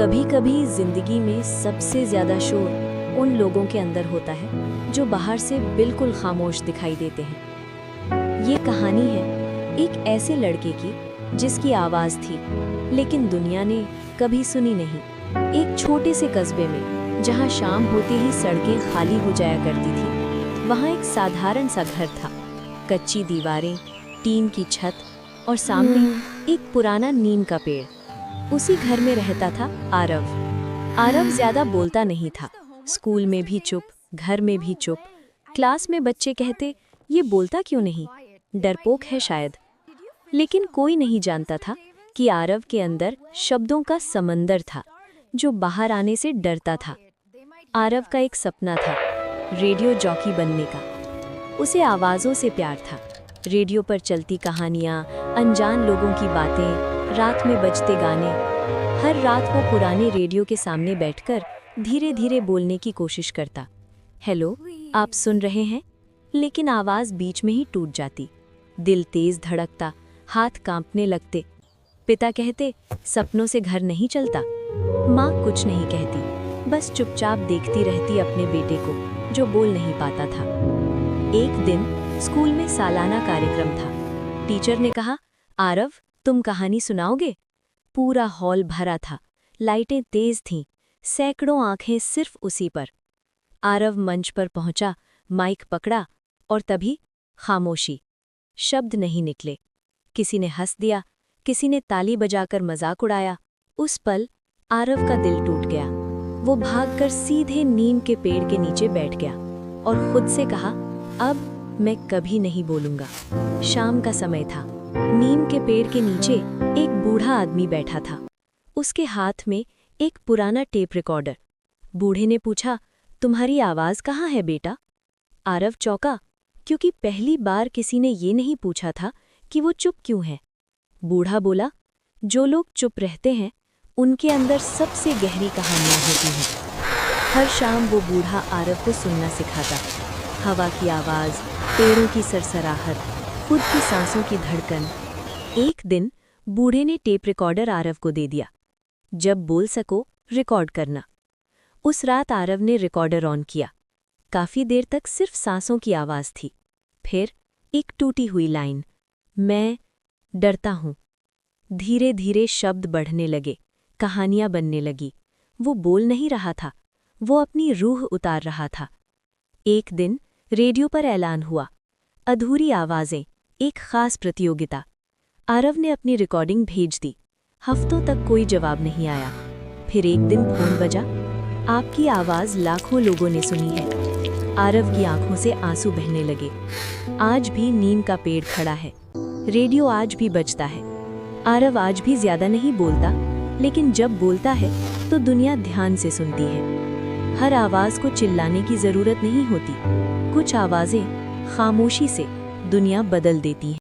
कभी कभी जिंदगी में सबसे ज्यादा शोर उन लोगों के अंदर होता है जो बाहर से बिल्कुल खामोश दिखाई देते हैं। ये कहानी है एक ऐसे लड़के की जिसकी आवाज थी लेकिन दुनिया ने कभी सुनी नहीं। एक छोटे से कस्बे में जहां शाम होते ही सड़कें खाली हो जाया करती थी, वहां एक साधारण सा घर था। कच्ची दीवारें, टीन की छत और सामने एक पुराना नीम का पेड़। उसी घर में रहता था आरव। आरव ज्यादा बोलता नहीं था, स्कूल में भी चुप, घर में भी चुप। क्लास में बच्चे कहते ये बोलता क्यों नहीं, डरपोक है शायद। लेकिन कोई नहीं जानता था कि आरव के अंदर शब्दों का समंदर था जो बाहर आने से डरता था। आरव का एक सपना था, रेडियो जॉकी बनने का। उसे आवाज़ों से प्यार था, रेडियो पर चलती कहानियाँ, अनजान लोगों की बातें, रात में बजते गाने। हर रात वो पुराने रेडियो के सामने बैठकर धीरे धीरे बोलने की कोशिश करता। हेलो, आप सुन रहे हैं? लेकिन आवाज़ बीच में ही टूट जाती। दिल तेज धड़कता, हाथ कांपने लगते। पिता कहते सपनों से घर नहीं चलता। माँ कुछ नहीं कहती, बस चुपचाप देखती रहती अपने बेटे को जो बोल नहीं पाता था। एक दिन स्कूल में सालाना कार्यक्रम था। टीचर ने कहा, आरव तुम कहानी सुनाओगे? पूरा हॉल भरा था, लाइटें तेज थीं, सैकड़ों आंखें सिर्फ उसी पर। आरव मंच पर पहुंचा, माइक पकड़ा और तभी खामोशी। शब्द नहीं निकले। किसी ने हंस दिया, किसी ने ताली बजाकर मजाक उड़ाया। उस पल आरव का दिल टूट गया। वो भागकर सीधे नीम के पेड़ के नीचे बैठ गया और खुद से कहा, अब मैं कभी नहीं बोलूंगा। शाम का समय था। नीम के पेड़ के नीचे एक बूढ़ा आदमी बैठा था। उसके हाथ में एक पुराना टेप रिकॉर्डर। बूढ़े ने पूछा, तुम्हारी आवाज कहाँ है बेटा? आरव चौंका, क्योंकि पहली बार किसी ने ये नहीं पूछा था कि वो चुप क्यों है। बूढ़ा बोला, जो लोग चुप रहते हैं उनके अंदर सबसे गहरी कहानियां होती हैं। हर शाम वो बूढ़ा आरव को सुनना सिखाता। हवा की आवाज, पेड़ों की सरसराहट, खुद की सांसों की धड़कन। एक दिन बूढ़े ने टेप रिकॉर्डर आरव को दे दिया। जब बोल सको रिकॉर्ड करना। उस रात आरव ने रिकॉर्डर ऑन किया। काफी देर तक सिर्फ सांसों की आवाज थी। फिर एक टूटी हुई लाइन, मैं डरता हूं। धीरे धीरे शब्द बढ़ने लगे, कहानियां बनने लगी। वो बोल नहीं रहा था, वो अपनी रूह उतार रहा था। एक दिन रेडियो पर ऐलान हुआ, अधूरी आवाजें, एक खास प्रतियोगिता। आरव ने अपनी रिकॉर्डिंग भेज दी। हफ्तों तक कोई जवाब नहीं आया। फिर एक दिन फोन बजा, आपकी आवाज लाखों लोगों ने सुनी है। आरव की आंखों से आंसू बहने लगे। आज भी नीम का पेड़ खड़ा है, रेडियो आज भी बजता है। आरव आज भी ज्यादा नहीं बोलता, लेकिन जब बोलता है तो दुनिया ध्यान से सुनती है। हर आवाज को चिल्लाने की जरूरत नहीं होती, कुछ आवाजें खामोशी से दुनिया बदल देती हैं।